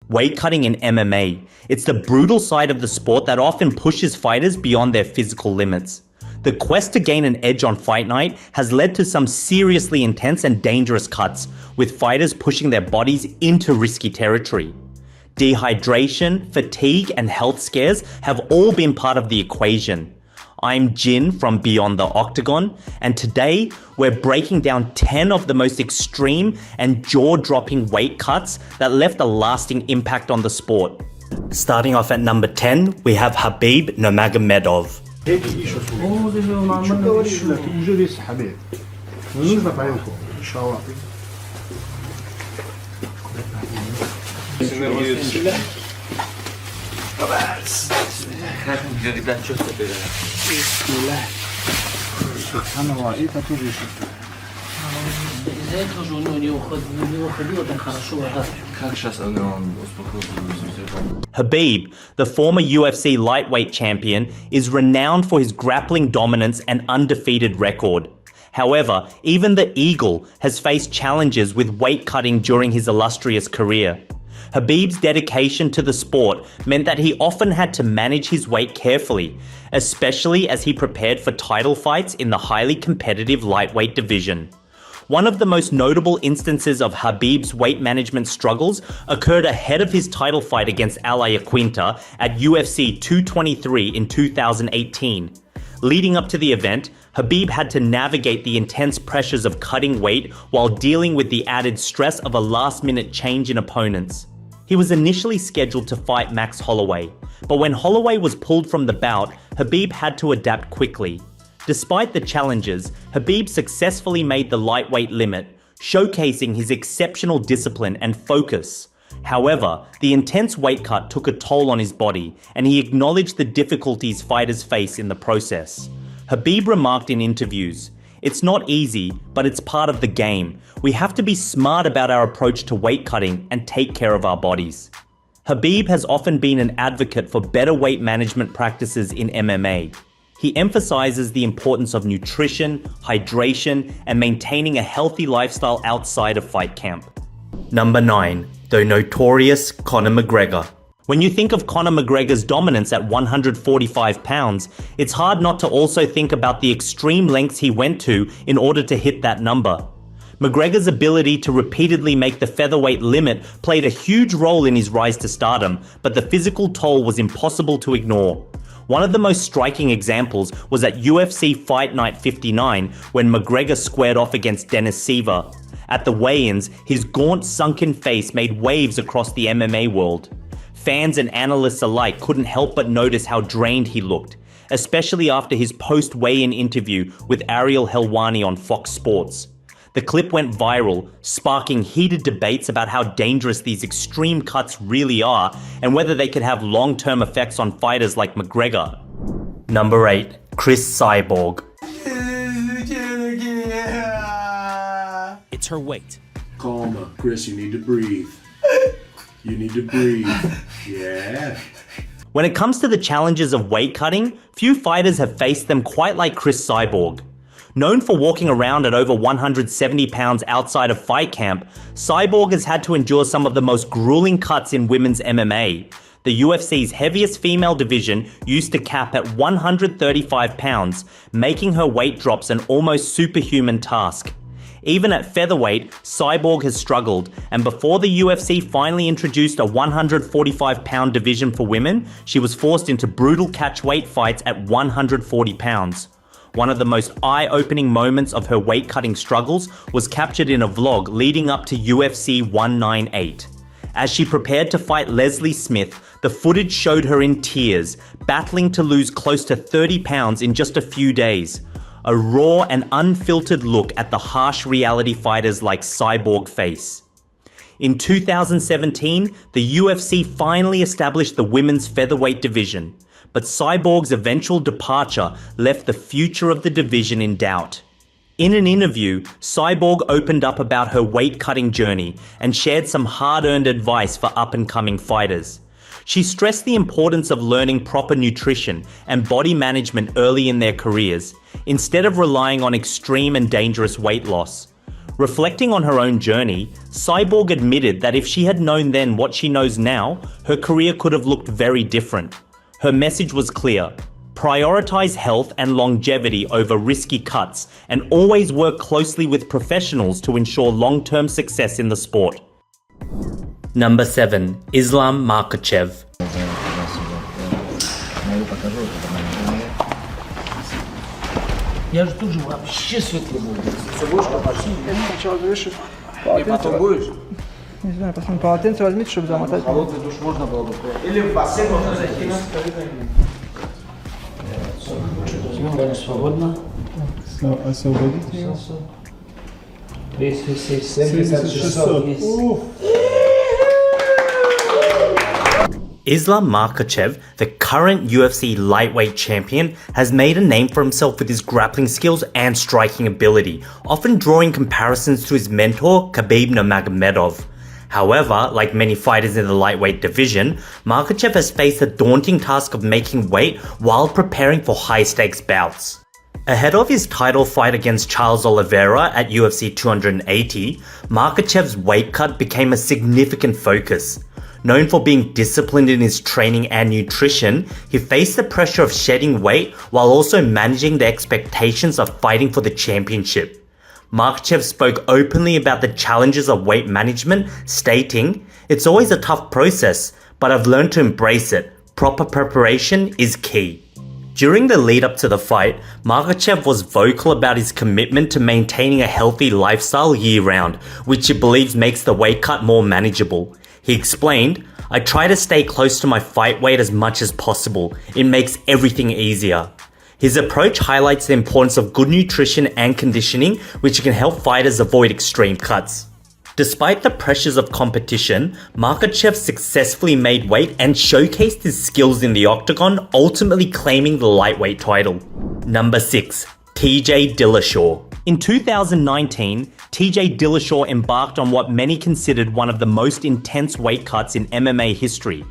Weight cutting in MMA. It's the brutal side of the sport that often pushes fighters beyond their physical limits. The quest to gain an edge on fight night has led to some seriously intense and dangerous cuts, with fighters pushing their bodies into risky territory. Dehydration, fatigue, and health scares have all been part of the equation. I'm Jin from Beyond the Octagon, and today we're breaking down 10 of the most extreme and jaw-dropping weight cuts that left a lasting impact on the sport. Starting off at number 10, we have Khabib Nurmagomedov. Khabib, the former UFC lightweight champion, is renowned for his grappling dominance and undefeated record. However, even the Eagle has faced challenges with weight cutting during his illustrious career. Khabib's dedication to the sport meant that he often had to manage his weight carefully, especially as he prepared for title fights in the highly competitive lightweight division. One of the most notable instances of Khabib's weight management struggles occurred ahead of his title fight against Al Iaquinta at UFC 223 in 2018. Leading up to the event, Khabib had to navigate the intense pressures of cutting weight while dealing with the added stress of a last-minute change in opponents. He was initially scheduled to fight Max Holloway, but when Holloway was pulled from the bout, Khabib had to adapt quickly. Despite the challenges, Khabib successfully made the lightweight limit, showcasing his exceptional discipline and focus. However, the intense weight cut took a toll on his body, and he acknowledged the difficulties fighters face in the process. Khabib remarked in interviews, "It's not easy, but it's part of the game. We have to be smart about our approach to weight cutting and take care of our bodies." Khabib has often been an advocate for better weight management practices in MMA. He emphasizes the importance of nutrition, hydration, and maintaining a healthy lifestyle outside of fight camp. Number 9. The notorious Conor McGregor. When you think of Conor McGregor's dominance at 145 pounds, it's hard not to also think about the extreme lengths he went to in order to hit that number. McGregor's ability to repeatedly make the featherweight limit played a huge role in his rise to stardom, but the physical toll was impossible to ignore. One of the most striking examples was at UFC Fight Night 59 when McGregor squared off against Dennis Siver. At the weigh-ins, his gaunt, sunken face made waves across the MMA world. Fans and analysts alike couldn't help but notice how drained he looked, especially after his post-weigh-in interview with Ariel Helwani on Fox Sports. The clip went viral, sparking heated debates about how dangerous these extreme cuts really are and whether they could have long-term effects on fighters like McGregor. Number 8. Chris Cyborg. It's her weight. Calma, Chris, you need to breathe. You need to breathe. Yeah. When it comes to the challenges of weight cutting, few fighters have faced them quite like Chris Cyborg. Known for walking around at over 170 pounds outside of fight camp, Cyborg has had to endure some of the most grueling cuts in women's MMA. The UFC's heaviest female division used to cap at 135 pounds, making her weight drops an almost superhuman task. Even at featherweight, Cyborg has struggled, and before the UFC finally introduced a 145-pound division for women, she was forced into brutal catchweight fights at 140 pounds. One of the most eye-opening moments of her weight-cutting struggles was captured in a vlog leading up to UFC 198. As she prepared to fight Leslie Smith, the footage showed her in tears, battling to lose close to 30 pounds in just a few days. A raw and unfiltered look at the harsh reality fighters like Cyborg face. In 2017, the UFC finally established the women's featherweight division, but Cyborg's eventual departure left the future of the division in doubt. In an interview, Cyborg opened up about her weight-cutting journey and shared some hard-earned advice for up-and-coming fighters. She stressed the importance of learning proper nutrition and body management early in their careers, instead of relying on extreme and dangerous weight loss. Reflecting on her own journey, Cyborg admitted that if she had known then what she knows now, her career could have looked very different. Her message was clear: prioritize health and longevity over risky cuts, and always work closely with professionals to ensure long-term success in the sport. Number 7. Islam Makhachev. Я же тоже вообще светлый буду. Собачка пошли. Сначала завешиваешь И полотенце. потом будешь? Не знаю, посмотрим, полотенце возьмите, чтобы замотать. Холодный душ можно было бы. Или в бассейн можно зайти. Возьмем, свободно. Освободите его. 270, 600 есть. Islam Makhachev, the current UFC lightweight champion, has made a name for himself with his grappling skills and striking ability, often drawing comparisons to his mentor Khabib Nurmagomedov. However, like many fighters in the lightweight division, Makhachev has faced the daunting task of making weight while preparing for high-stakes bouts. Ahead of his title fight against Charles Oliveira at UFC 280, Makhachev's weight cut became a significant focus. Known for being disciplined in his training and nutrition, he faced the pressure of shedding weight while also managing the expectations of fighting for the championship. Makhachev spoke openly about the challenges of weight management, stating, "It's always a tough process, but I've learned to embrace it. Proper preparation is key." During the lead up to the fight, Makhachev was vocal about his commitment to maintaining a healthy lifestyle year-round, which he believes makes the weight cut more manageable. He explained, "I try to stay close to my fight weight as much as possible. It makes everything easier." His approach highlights the importance of good nutrition and conditioning, which can help fighters avoid extreme cuts. Despite the pressures of competition, Makhachev successfully made weight and showcased his skills in the octagon, ultimately claiming the lightweight title. Number 6. TJ Dillashaw. In 2019, TJ Dillashaw embarked on what many considered one of the most intense weight cuts in MMA history.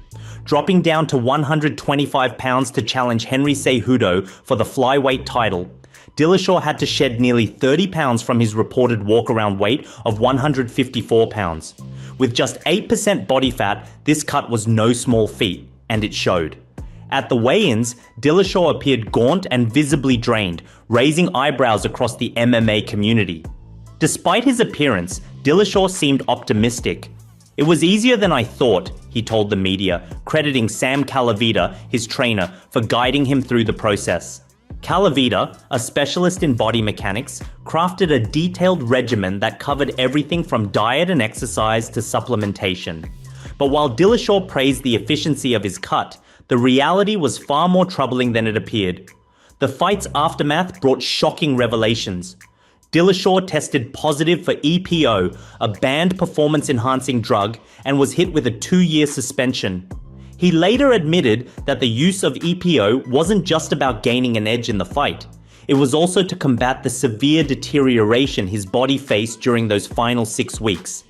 Dropping down to 125 pounds to challenge Henry Cejudo for the flyweight title, Dillashaw had to shed nearly 30 pounds from his reported walk-around weight of 154 pounds. With just 8% body fat, this cut was no small feat, and it showed. At the weigh-ins, Dillashaw appeared gaunt and visibly drained, raising eyebrows across the MMA community. Despite his appearance, Dillashaw seemed optimistic. "It was easier than I thought," he told the media, crediting Sam Calavita, his trainer, for guiding him through the process. Calavita, a specialist in body mechanics, crafted a detailed regimen that covered everything from diet and exercise to supplementation. But while Dillashaw praised the efficiency of his cut, the reality was far more troubling than it appeared. The fight's aftermath brought shocking revelations. Dillashaw tested positive for EPO, a banned performance-enhancing drug, and was hit with a 2-year suspension. He later admitted that the use of EPO wasn't just about gaining an edge in the fight. It was also to combat the severe deterioration his body faced during those final 6 weeks.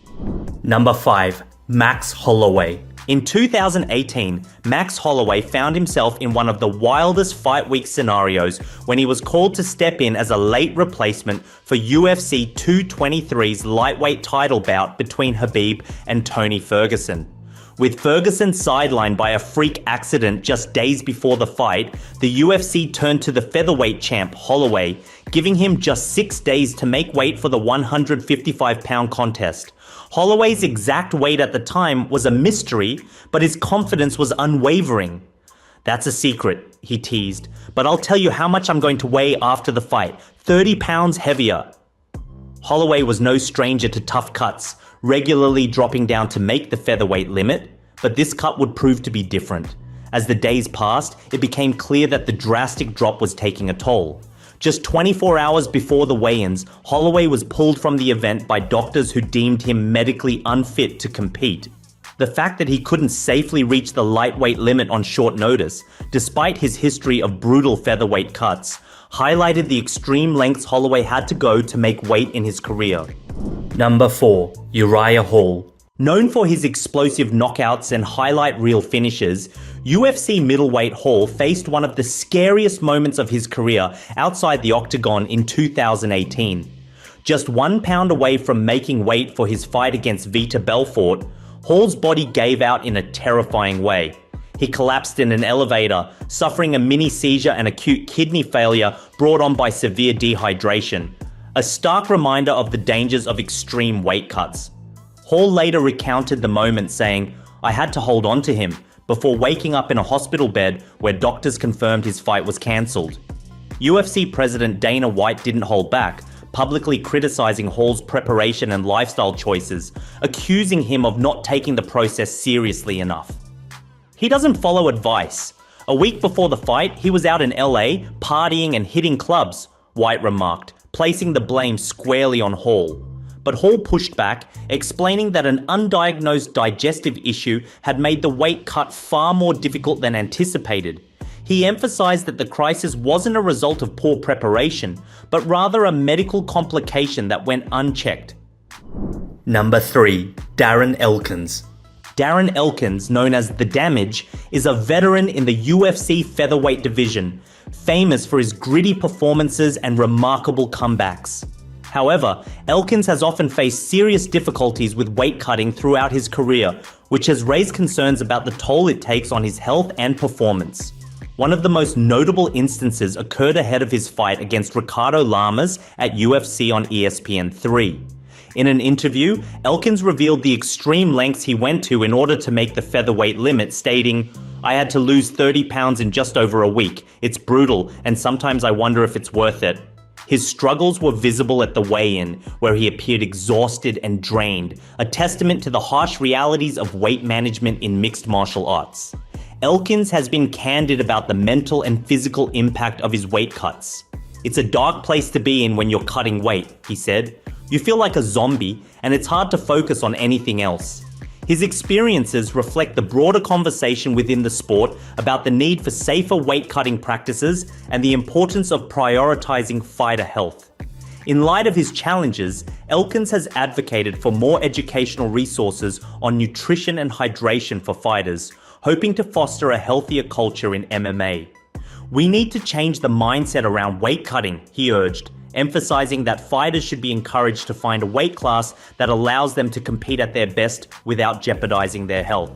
Number 5. Max Holloway. In 2018, Max Holloway found himself in one of the wildest fight week scenarios when he was called to step in as a late replacement for UFC 223's lightweight title bout between Khabib and Tony Ferguson. With Ferguson sidelined by a freak accident just days before the fight, the UFC turned to the featherweight champ Holloway, giving him just 6 days to make weight for the 155-pound contest. Holloway's exact weight at the time was a mystery, but his confidence was unwavering. "That's a secret," he teased, "but I'll tell you how much I'm going to weigh after the fight, 30 pounds heavier." Holloway was no stranger to tough cuts, regularly dropping down to make the featherweight limit, but this cut would prove to be different. As the days passed, it became clear that the drastic drop was taking a toll. Just 24 hours before the weigh-ins, Holloway was pulled from the event by doctors who deemed him medically unfit to compete. The fact that he couldn't safely reach the lightweight limit on short notice, despite his history of brutal featherweight cuts, highlighted the extreme lengths Holloway had to go to make weight in his career. Number 4. Uriah Hall. Known for his explosive knockouts and highlight reel finishes, UFC middleweight Hall faced one of the scariest moments of his career outside the octagon in 2018. Just 1 pound away from making weight for his fight against Vita Belfort, Hall's body gave out in a terrifying way. He collapsed in an elevator, suffering a mini seizure and acute kidney failure brought on by severe dehydration. A stark reminder of the dangers of extreme weight cuts. Hall later recounted the moment saying, "I had to hold on to him," before waking up in a hospital bed where doctors confirmed his fight was cancelled. UFC President Dana White didn't hold back, publicly criticizing Hall's preparation and lifestyle choices, accusing him of not taking the process seriously enough. He doesn't follow advice. A week before the fight, he was out in LA, partying and hitting clubs, White remarked, placing the blame squarely on Hall. But Hall pushed back, explaining that an undiagnosed digestive issue had made the weight cut far more difficult than anticipated. He emphasized that the crisis wasn't a result of poor preparation, but rather a medical complication that went unchecked. Number 3. Darren Elkins. Darren Elkins, known as The Damage, is a veteran in the UFC featherweight division, famous for his gritty performances and remarkable comebacks. However, Elkins has often faced serious difficulties with weight cutting throughout his career, which has raised concerns about the toll it takes on his health and performance. One of the most notable instances occurred ahead of his fight against Ricardo Lamas at UFC on ESPN3. In an interview, Elkins revealed the extreme lengths he went to in order to make the featherweight limit, stating, "I had to lose 30 pounds in just over a week. It's brutal, and sometimes I wonder if it's worth it." His struggles were visible at the weigh-in, where he appeared exhausted and drained, a testament to the harsh realities of weight management in mixed martial arts. Elkins has been candid about the mental and physical impact of his weight cuts. "It's a dark place to be in when you're cutting weight," he said. "You feel like a zombie, and it's hard to focus on anything else." His experiences reflect the broader conversation within the sport about the need for safer weight cutting practices and the importance of prioritizing fighter health. In light of his challenges, Elkins has advocated for more educational resources on nutrition and hydration for fighters, hoping to foster a healthier culture in MMA. "We need to change the mindset around weight cutting," he urged, emphasizing that fighters should be encouraged to find a weight class that allows them to compete at their best without jeopardizing their health.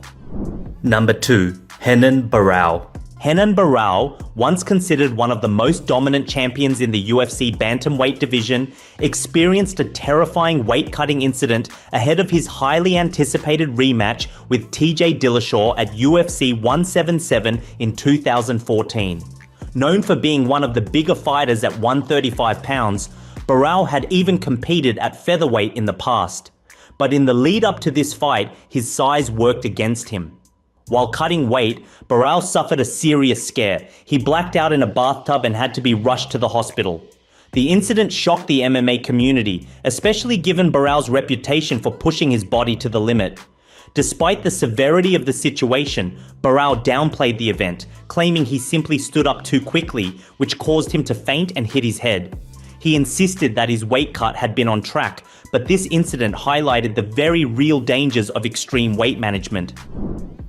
Number 2. Renan Barão. Renan Barão, once considered one of the most dominant champions in the UFC bantamweight division, experienced a terrifying weight-cutting incident ahead of his highly anticipated rematch with TJ Dillashaw at UFC 177 in 2014. Known for being one of the bigger fighters at 135 pounds, Barão had even competed at featherweight in the past. But in the lead up to this fight, his size worked against him. While cutting weight, Barão suffered a serious scare. He blacked out in a bathtub and had to be rushed to the hospital. The incident shocked the MMA community, especially given Barão's reputation for pushing his body to the limit. Despite the severity of the situation, Barão downplayed the event, claiming he simply stood up too quickly, which caused him to faint and hit his head. He insisted that his weight cut had been on track, but this incident highlighted the very real dangers of extreme weight management.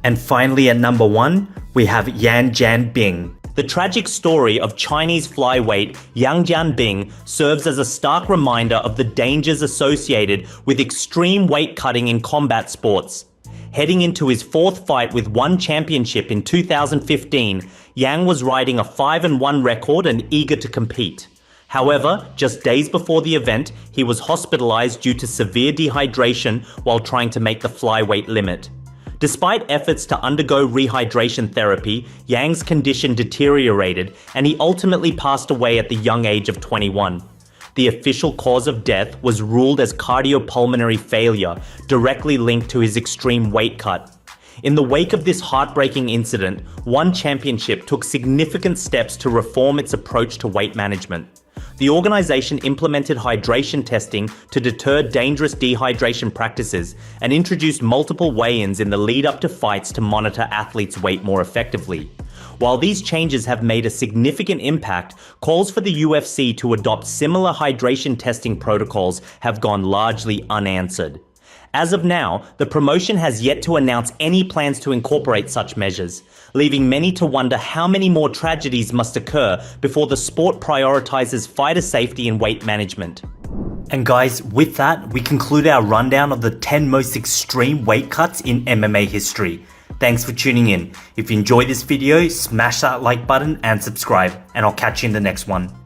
And finally at number 1, we have Yan Jianbing. The tragic story of Chinese flyweight Yang Jianbing serves as a stark reminder of the dangers associated with extreme weight cutting in combat sports. Heading into his 4th fight with one championship in 2015, Yang was riding a 5-1 record and eager to compete. However, just days before the event, he was hospitalized due to severe dehydration while trying to make the flyweight limit. Despite efforts to undergo rehydration therapy, Yang's condition deteriorated and he ultimately passed away at the young age of 21. The official cause of death was ruled as cardiopulmonary failure, directly linked to his extreme weight cut. In the wake of this heartbreaking incident, One Championship took significant steps to reform its approach to weight management. The organization implemented hydration testing to deter dangerous dehydration practices and introduced multiple weigh-ins in the lead up to fights to monitor athletes' weight more effectively. While these changes have made a significant impact, calls for the UFC to adopt similar hydration testing protocols have gone largely unanswered. As of now, the promotion has yet to announce any plans to incorporate such measures, leaving many to wonder how many more tragedies must occur before the sport prioritizes fighter safety and weight management. And guys, with that, we conclude our rundown of the 10 most extreme weight cuts in MMA history. Thanks for tuning in. If you enjoyed this video, smash that like button and subscribe, and I'll catch you in the next one.